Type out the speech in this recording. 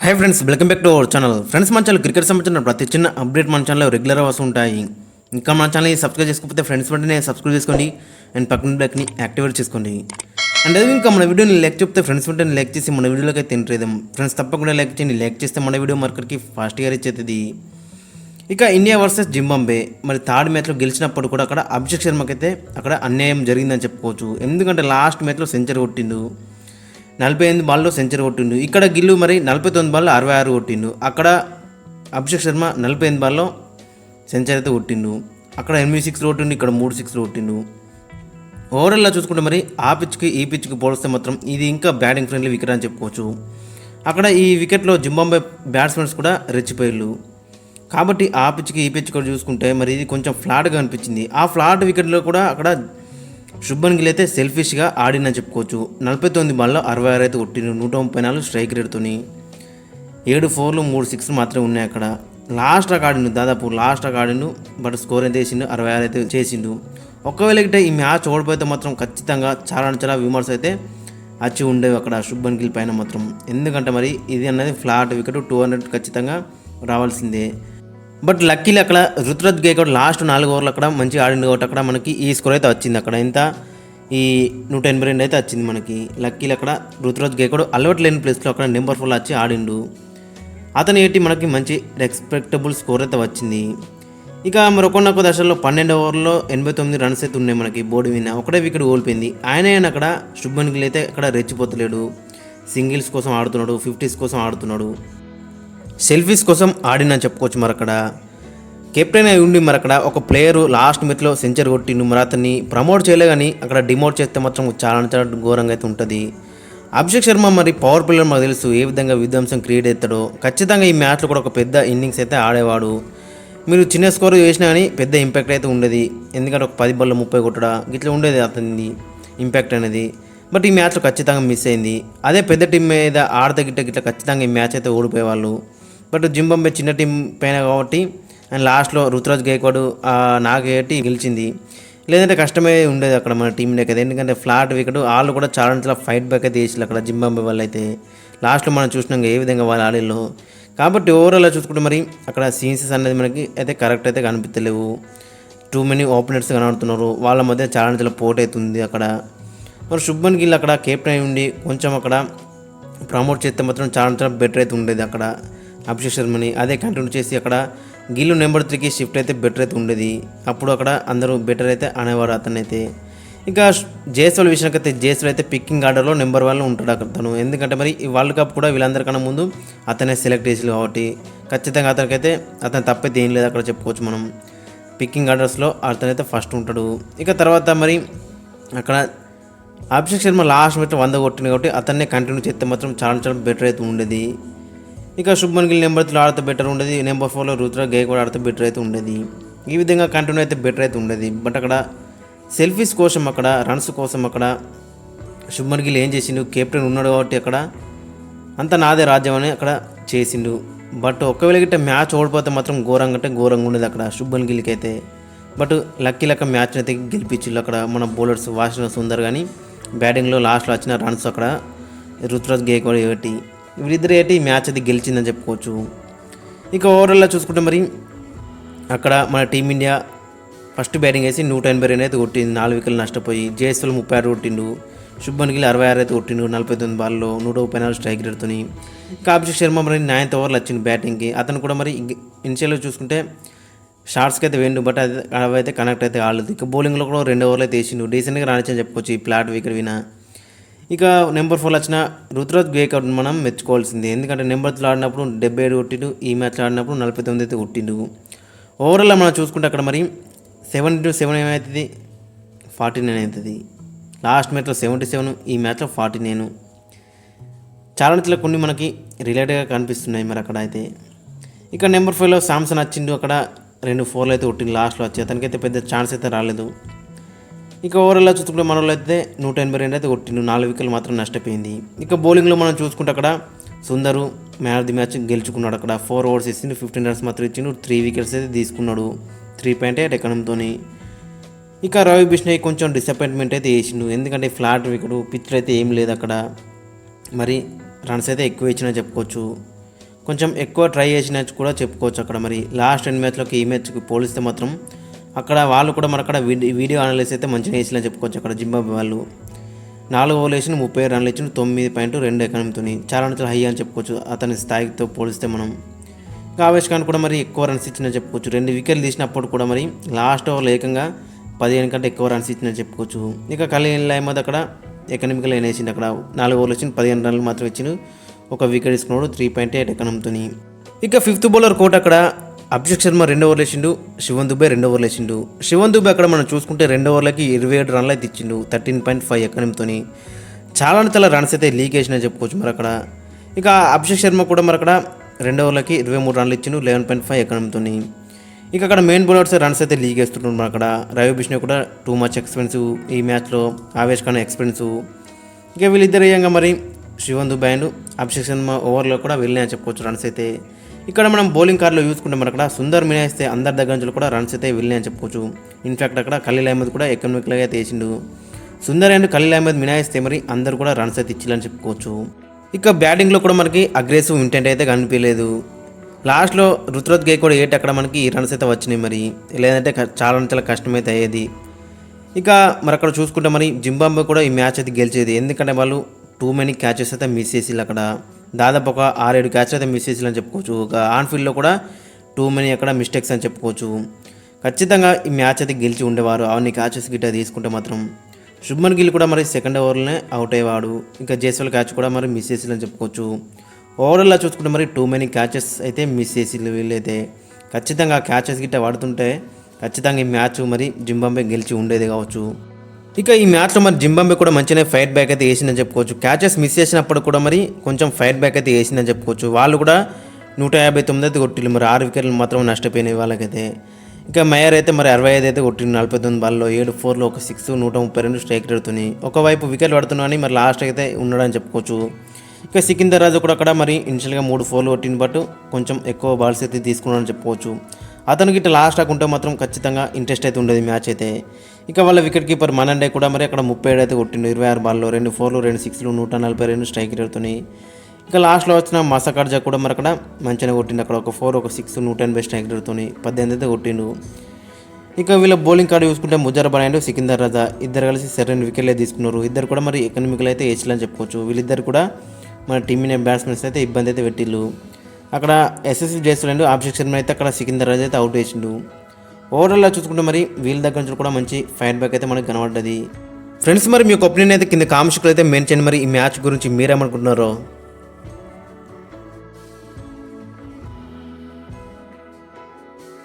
Hi friends, welcome back to our channel. Friends, మన channel cricket సంబంధించిన ప్రతి చిన్న అప్డేట్ మన ఛానల్లో రెగ్యులర్గా వస్తుంటాయి. ఇంకా మన ఛానల్ని సబ్స్క్రైబ్ చేసుకోకపోతే ఫ్రెండ్స్ వెంటనే సబ్స్క్రైబ్ చేసుకోండి అండ్ పక్కన బ్లాక్ని యాక్టివేట్ చేసుకోండి. అండ్ అదే ఇంకా మన వీడియోని లైక్ చెప్తే ఫ్రెండ్స్ వెంటనే లైక్ చేసి మన వీడియోలోకి అయితే ఎంటర్ చేద్దాం. ఫ్రెండ్స్ తప్పకుండా లైక్ చేయండి. లైక్ చేస్తే మన వీడియో మార్కెట్కి ఫాస్ట్గా రీచ్ అవుతుంది. ఇక ఇండియా వర్సెస్ జింబాబ్వే మరి థర్డ్ మ్యాచ్లో గెలిచినప్పుడు కూడా అక్కడ అభిషేక్ శర్మకైతే అక్కడ అన్యాయం జరిగిందని చెప్పుకోవచ్చు. ఎందుకంటే లాస్ట్ మ్యాచ్లో సెంచరీ కొట్టిండు, 48 బాల్లో సెంచరీ కొట్టిండు. ఇక్కడ గిల్లు మరి 49 బాల్లో 66 కొట్టిండు. అక్కడ అభిషేక్ శర్మ 48 బాల్లో సెంచరీ అయితే కొట్టిండు. అక్కడ 8 సిక్స్లు కొట్టిండు, ఇక్కడ 3 సిక్స్లు కొట్టిండు. ఓవరాల్గా చూసుకుంటే మరి ఆ పిచ్కి ఈ పిచ్కి పోలిస్తే మాత్రం ఇది ఇంకా బ్యాటింగ్ ఫ్రెండ్లీ వికెట్ అని చెప్పుకోవచ్చు. అక్కడ ఈ వికెట్లో జింబాబ్వే బ్యాట్స్మెన్స్ కూడా రెచ్చిపోయారు. కాబట్టి ఆ పిచ్కి ఈ పిచ్ కూడా చూసుకుంటే మరి ఇది కొంచెం ఫ్లాట్గా అనిపించింది. ఆ ఫ్లాట్ వికెట్లో కూడా అక్కడ శుభ్మన్ గిల్ అయితే సెల్ఫిష్గా ఆడిందని చెప్పుకోవచ్చు. 49 బాల్లో 66 అయితే కొట్టిండు, 134 స్ట్రైక్ రేట్తోని 7 4లు 3 6లు మాత్రమే ఉన్నాయి. అక్కడ లాస్ట్ రాక్ ఆడిండు, దాదాపు లాస్ట్ రాక్ ఆడిండు. బట్ స్కోర్ అయితే వేసిండు, 66 అయితే చేసిండు. ఒకవేళ గిట్ట ఈ మ్యాచ్ ఓడిపోతే మాత్రం ఖచ్చితంగా చాలా విమర్శ అయితే వచ్చి ఉండేవి అక్కడ శుభ్మన్ గిల్ పైన మాత్రం. ఎందుకంటే మరి ఇది అన్నది ఫ్లాట్ వికెట్, 200 ఖచ్చితంగా రావాల్సిందే. బట్ లక్కీలు అక్కడ రుతురాజ్ గైక్వాడ్ లాస్ట్ 4 ఓవర్లు అక్కడ మంచిగా ఆడింది కాబట్టి అక్కడ మనకి ఈ స్కోర్ అయితే వచ్చింది. అక్కడ ఎంత ఈ 182 అయితే వచ్చింది మనకి. లక్కీలు అక్కడ రుతురాజ్ గైక్వాడ్ అలవాటు లేని ప్లేస్లో అక్కడ నెంబర్ 4 వచ్చి ఆడిండు. అతను ఏంటి మనకి మంచి రెస్పెక్టబుల్ స్కోర్ అయితే వచ్చింది. ఇక మరొకొన్నొక్క దశలో 12 ఓవర్లో 89 రన్స్ అయితే ఉన్నాయి మనకి. బోర్డు విన్న ఒకటే వికెట్ కోల్పోయింది. ఆయన అక్కడ శుభ్మన్ గిల్ అయితే అక్కడ రెచ్చిపోతలేడు. సింగిల్స్ కోసం ఆడుతున్నాడు, 50s కోసం ఆడుతున్నాడు, సెల్ఫీస్ కోసం ఆడినని చెప్పుకోవచ్చు. మరి అక్కడ కెప్టెన్ అయి ఉండి మరి అక్కడ ఒక ప్లేయరు లాస్ట్ మ్యాచ్లో సెంచరీ కొట్టిండు. మరి అతన్ని ప్రమోట్ చేయలే, కానీ అక్కడ డిమోట్ చేస్తే మాత్రం చాలా ఘోరంగా అయితే ఉంటుంది. అభిషేక్ శర్మ మరి పవర్ ప్లేయర్, మాకు తెలుసు ఏ విధంగా విధ్వంసం క్రియేట్ అవుతాడో. ఖచ్చితంగా ఈ మ్యాచ్లో కూడా ఒక పెద్ద ఇన్నింగ్స్ అయితే ఆడేవాడు. మీరు చిన్న స్కోర్ చేసినా కానీ పెద్ద ఇంపాక్ట్ అయితే ఉండేది. ఎందుకంటే ఒక 10 బాల్లో 30 కొట్టడా ఇట్లా ఉండేది అతని ఇంపాక్ట్ అనేది. బట్ ఈ మ్యాచ్లో ఖచ్చితంగా మిస్ అయింది. అదే పెద్ద టీం మీద ఆడత గిట్ట ఖచ్చితంగా ఈ మ్యాచ్ అయితే ఓడిపోయేవాళ్ళు. బట్ జింబాబ్వే చిన్న టీం పైన కాబట్టి అండ్ లాస్ట్లో రుతురాజ్ గైక్వాడ్ నాగేటి గెలిచింది. లేదంటే కష్టమే ఉండేది అక్కడ మన టీంలో కదా. ఎందుకంటే ఫ్లాట్ వికెట్ వాళ్ళు కూడా చాలా ఫైట్ బ్యాక్ అయితే వేసి అక్కడ జింబాబ్వే వాళ్ళు అయితే లాస్ట్లో మనం చూసినాం ఏ విధంగా వాళ్ళు ఆడిల్లో. కాబట్టి ఓవరాల్గా చూసుకుంటే మరి అక్కడ సీన్సెస్ అనేది మనకి అయితే కరెక్ట్ అయితే కనిపించలేవు. టూ మెనీ ఓపెనర్స్ కనబడుతున్నారు, వాళ్ళ మధ్య చాలా పోటీ అవుతుంది అక్కడ. మరి శుభ్మన్ గిల్ అక్కడ కెప్టెన్ అయి ఉండి కొంచెం అక్కడ ప్రమోట్ చేస్తే మాత్రం చాలా బెటర్ అయితే ఉండేది అక్కడ అభిషేక్ శర్మని. అదే కంటిన్యూ చేసి అక్కడ గిల్లు నెంబర్ 3కి షిఫ్ట్ అయితే బెటర్ అయితే ఉండేది. అప్పుడు అక్కడ అందరూ బెటర్ అయితే అనేవారు అతనైతే. ఇంకా జేస్వాల్ విషయానికి అయితే జేస్వాల్ అయితే పికింగ్ ఆర్డర్లో నెంబర్ 1లో ఉంటాడు అక్కడ తను. ఎందుకంటే మరి ఈ వరల్డ్ కప్ కూడా వీళ్ళందరికన్నా ముందు అతనే సెలెక్ట్ చేసారు కాబట్టి ఖచ్చితంగా అతనికైతే అతను తప్పైతే ఏం లేదు అక్కడ చెప్పుకోవచ్చు మనం. పికింగ్ ఆర్డర్స్లో అతనైతే ఫస్ట్ ఉంటాడు. ఇక తర్వాత మరి అక్కడ అభిషేక్ శర్మ లాస్ట్ మ్యాచ్లో 100 కొట్టింది కాబట్టి అతన్నే కంటిన్యూ చేస్తే మాత్రం చాలా బెటర్ అయితే ఉండేది. ఇక శుభ్మన్ గిల్ నెంబర్ 3 ఆడితే బెటర్ ఉండేది, నెంబర్ 4లో రుతురాజ్ గైక్వాడ్ ఆడితే బెటర్ అయితే ఉండేది. ఈ విధంగా కంటిన్యూ అయితే బెటర్ అయితే ఉండేది. బట్ అక్కడ సెల్ఫీస్ కోసం అక్కడ రన్స్ కోసం అక్కడ శుభ్మన్ గిల్ ఏం చేసిండు, కెప్టెన్ ఉన్నాడు కాబట్టి అక్కడ అంత నాదే రాజ్యం అని అక్కడ చేసిండు. బట్ ఒకవేళ గిట్ట మ్యాచ్ ఓడిపోతే మాత్రం ఘోరంగా ఉండేది అక్కడ శుభ్మన్ గిల్కి అయితే. బట్ లక్కీ మ్యాచ్ అయితే గెలిపించిండు అక్కడ మన బౌలర్స్ వాషింగ్టన్ సుందర్ కానీ బ్యాటింగ్లో లాస్ట్లో వచ్చిన రన్స్ అక్కడ రుతురాజ్ గైక్వాడ్ ఏటి వీరిద్దరు ఏటి మ్యాచ్ అది గెలిచిందని చెప్పుకోవచ్చు. ఇక ఓవరాల్గా చూసుకుంటే మరి అక్కడ మన టీమిండియా ఫస్ట్ బ్యాటింగ్ వేసి 182 అయితే కొట్టింది, 4 వికెట్లు నష్టపోయి. జేస్వాల్ 36 కొట్టిండు, శుభ్మన్ గిల్ 66 అయితే కొట్టిండు 49 బాల్లో, 134 స్ట్రైక్ రేట్తోని. ఇంకా అభిషేక్ శర్మ మరి 9th ఓవర్లో వచ్చింది బ్యాటింగ్కి. అతను కూడా మరి ఇనిషియల్గా చూసుకుంటే షార్ట్స్కి అయితే వేయండు, బట్ అవి అయితే కనెక్ట్ అయితే కాలేదు. ఇక బౌలింగ్లో కూడా 2 ఓవర్లు అయితే వేసిండు, డీసెంట్గా రానిచ్చని చెప్పుకోవచ్చు ఈ ఫ్లాట్ వికెట్ వినా. ఇక నెంబర్ 4 వచ్చిన రుతురాజ్ గైక్వాడ్ మనం మెచ్చుకోవాల్సింది. ఎందుకంటే నెంబర్ 3 ఆడినప్పుడు 77 కొట్టిండు, ఈ మ్యాచ్లో ఆడినప్పుడు 49 అయితే కొట్టిండు. ఓవరాల్గా మనం చూసుకుంటే అక్కడ మరి 7-7 ఏమవుతుంది, 49 అవుతుంది. లాస్ట్ మ్యాచ్లో 77, ఈ మ్యాచ్లో 49. చాలా కొన్ని మనకి రిలేటెడ్గా కనిపిస్తున్నాయి మరి అక్కడ అయితే. ఇక నెంబర్ 5లో శాంసన్ వచ్చిండు, అక్కడ 2 4లు అయితే కొట్టిండు లాస్ట్లో వచ్చి. అతనికైతే పెద్ద ఛాన్స్ అయితే రాలేదు. ఇక ఓవరాల్గా చూసుకుంటే మన వాళ్ళు అయితే 182 అయితే కొట్టిండు, 4 వికెట్లు మాత్రం నష్టపోయింది. ఇక బౌలింగ్లో మనం చూసుకుంటే అక్కడ సుందరు మ్యాన్ ఆఫ్ ది మ్యాచ్ గెలుచుకున్నాడు. అక్కడ 4 ఓవర్స్ ఇచ్చిండు, 15 రన్స్ మాత్రం ఇచ్చిండు, 3 వికెట్స్ అయితే తీసుకున్నాడు 3.8 ఎకనంతో. ఇక రవి బిష్ణయ్ కొంచెం డిసప్పాయింట్మెంట్ అయితే వేసిండు. ఎందుకంటే ఫ్లాట్ వికెట్ పిచ్ అయితే ఏం లేదు అక్కడ. మరి రన్స్ అయితే ఎక్కువ ఇచ్చినా చెప్పుకోవచ్చు. కొంచెం ఎక్కువ ట్రై చేసిన కూడా చెప్పుకోవచ్చు. అక్కడ మరి లాస్ట్ 2 మ్యాచ్లోకి ఈ మ్యాచ్కి పోలిస్తే మాత్రం అక్కడ వాళ్ళు కూడా మరి అక్కడ వీడియో అనలైజ్ అయితే మంచిగా వేసినా చెప్పుకోవచ్చు. అక్కడ జింబాబ్వే వాళ్ళు 4 ఓవర్లు వేసిన 30 రన్లు ఇచ్చిన 9.2 ఎకనంతో చాలా హై అని చెప్పుకోవచ్చు అతని స్థాయితో పోలిస్తే మనం. ఇంకా ఆవేష్ ఖాన్ కూడా మరి ఎక్కువ రన్స్ ఇచ్చిన చెప్పుకోవచ్చు. 2 వికెట్లు తీసినప్పుడు కూడా మరి లాస్ట్ ఓవర్లో ఏకంగా 15 కంటే ఎక్కువ రన్స్ ఇచ్చిన చెప్పుకోవచ్చు. ఇక ఖలీల్ అహ్మద్ అక్కడ ఎకనామికల్ వేసిండు. అక్కడ 4 ఓవర్లు వచ్చిన 15 రన్లు మాత్రం ఇచ్చిండు, ఒక వికెట్ తీసుకున్నాడు 3.8 ఎకనంతో. ఇక 5th బౌలర్ కోట్ అక్కడ అభిషేక్ శర్మ 2 ఓవర్లు వేసిండు, శివన్ దుబే 2 ఓవర్లు వేసిండు. శివన్ దుబే అక్కడ మనం చూసుకుంటే 2 ఓవర్లకి 27 రన్లు అయితే ఇచ్చిండు 13.5 ఎకనంతో. చాలా రన్స్ అయితే లీక్ వేసినా చెప్పుకోవచ్చు మరి అక్కడ. ఇక అభిషేక్ శర్మ కూడా మరి అక్కడ 2 ఓవర్లకి 23 రన్లు ఇచ్చిండు 11.5 ఎకనంతో. ఇక అక్కడ మెయిన్ బౌలర్స్ రన్స్ అయితే లీక్ వేస్తుంటారు మరి అక్కడ. రవి బిష్ణోయ్ కూడా టూ మచ్ ఎక్స్పెన్సివ్ ఈ మ్యాచ్లో, ఆవేష్ ఖాన్ ఎక్స్పెన్సివ్. ఇక వీళ్ళిద్దరు ఏయంగా మరి శివన్ దుబే అండ్ అభిషేక్ శర్మ ఓవర్లో కూడా వెళ్ళినాయని చెప్పుకోవచ్చు రన్స్ అయితే. ఇక్కడ మనం బౌలింగ్ కార్డులో చూసుకుంటే మరి అక్కడ సుందర్ మినాయిస్తే అందరి దగ్గర నుంచి కూడా రన్స్ అయితే వెళ్ళినాయని చెప్పుకోవచ్చు. ఇన్ఫాక్ట్ అక్కడ ఖలీల్ అహ్మద్ కూడా ఎకనామికల్గా అయితే వేసిండు. సుందర్ అండ్ ఖలీల్ అహ్మద్ మినాయిస్తే మరి అందరు కూడా రన్స్ అయితే ఇచ్చిలని చెప్పుకోవచ్చు. ఇక బ్యాటింగ్లో కూడా మనకి అగ్రెసివ్ ఇంటెంట్ అయితే కనిపించలేదు. లాస్ట్లో రుతురాజ్ గైక్వాడ్ 8 అక్కడ మనకి ఈ రన్స్ అయితే వచ్చినాయి మరి, లేదంటే చాలా కష్టమైతే అయ్యేది. ఇక మరి అక్కడ చూసుకుంటే మరి జింబాబ్వే కూడా ఈ మ్యాచ్ అయితే గెలిచేది, ఎందుకంటే వాళ్ళు టూ మెనీ క్యాచెస్ అయితే మిస్ చేసి అక్కడ దాదాపు ఒక 6-7 క్యాచ్లు అయితే మిస్ చేసి అని చెప్పుకోవచ్చు. ఒక ఆన్ఫీల్డ్లో కూడా టూ మెనీ అక్కడ మిస్టేక్స్ అని చెప్పుకోవచ్చు. ఖచ్చితంగా ఈ మ్యాచ్ అయితే గెలిచి ఉండేవారు అవన్నీ క్యాచెస్ గిట్ట తీసుకుంటే మాత్రం. శుభ్మన్ గిల్ కూడా మరి సెకండ్ ఓవర్లోనే అవుట్ అయ్యేవాడు. ఇంకా జైస్వాల్ క్యాచ్ కూడా మరి మిస్ చేసి అని చెప్పుకోవచ్చు. ఓవరాల్గా చూసుకుంటే మరి టూ మెనీ క్యాచెస్ అయితే మిస్ చేసి వీళ్ళైతే. ఖచ్చితంగా క్యాచెస్ గిట్ట వాడుతుంటే ఖచ్చితంగా ఈ మ్యాచ్ మరి జింబాబ్వే గెలిచి ఉండేది కావచ్చు. ఇక ఈ మ్యాచ్లో మరి జింబాబ్వే కూడా మంచిగానే ఫైట్ బ్యాక్ అయితే వేసిందని చెప్పుకోవచ్చు. క్యాచెస్ మిస్ చేసినప్పుడు కూడా మరి కొంచెం ఫైట్ బ్యాక్ అయితే వేసిందని చెప్పుకోవచ్చు. వాళ్ళు కూడా 159 అయితే కొట్టిళ్ళు మరి, 6 వికెట్లు మాత్రం నష్టపోయినాయి వాళ్ళకైతే. ఇక మేయర్ అయితే మరి 65 అయితే కొట్టిండు 49 బాల్లో, 7 4లో ఒక 6, 132 స్ట్రైక్ రేట్తోని. ఒకవైపు వికెట్ పడుతున్నా అని మరి లాస్ట్ అయితే ఉన్నాడని చెప్పుకోవచ్చు. ఇక సికిందర్ రాజు కూడా అక్కడ మరి ఇనిషియల్గా 3 4లు కొట్టింది, బట్ కొంచెం ఎక్కువ బాల్స్ అయితే తీసుకున్నాడని చెప్పుకోవచ్చు. అతనికి ఇట్లా లాస్ట్ ఆకుంటే మాత్రం ఖచ్చితంగా ఇంట్రెస్ట్ అయితే ఉండేది మ్యాచ్ అయితే. ఇక వాళ్ళ వికెట్ కీపర్ మనన్ డే కూడా మరి అక్కడ 37 అయితే కొట్టిండు 26 బాల్లో, 2 4లు 2 6లు 142 స్ట్రైక్ రేట్తోని. ఇక లాస్ట్లో వచ్చిన మసకర్జా కూడా మరి అక్కడ మంచిగా కొట్టిండు, అక్కడ ఒక 4 ఒక 6 180 స్ట్రైక్ రేట్తోని 18 అయితే కొట్టిండు. ఇక వీళ్ళ బౌలింగ్ కార్డు చూసుకుంటే ముజర్బన్ అండ్ సికిందర్ రాజా ఇద్దరు కలిసి 7 వికెట్లే తీసుకున్నారు. ఇద్దరు కూడా మరి ఎకనామికల్ అయితే వేసిలని చెప్పుకోవచ్చు. వీళ్ళిద్దరు కూడా మన టీమ్ ఇండియా బ్యాట్స్మెన్స్ అయితే ఇబ్బంది అయితే పెట్టిళ్ళు. అక్కడ ఎస్ఎస్సి జైస్వాల్ అభిషేక్ శర్మ అయితే అక్కడ సికిందర్ రాజా అయితే అవుట్ వేసిండు. ఓవరాల్గా చూసుకుంటే మరి వీళ్ళ దగ్గర నుంచి కూడా మంచి ఫైట్ బ్యాక్ అయితే మనకు కనబడ్డది. ఫ్రెండ్స్ మరి మీ ఒపీనియన్ అయితే కింద కామెంట్స్లో అయితే మెన్షన్. మరి ఈ మ్యాచ్ గురించి మీరేమనుకుంటున్నారో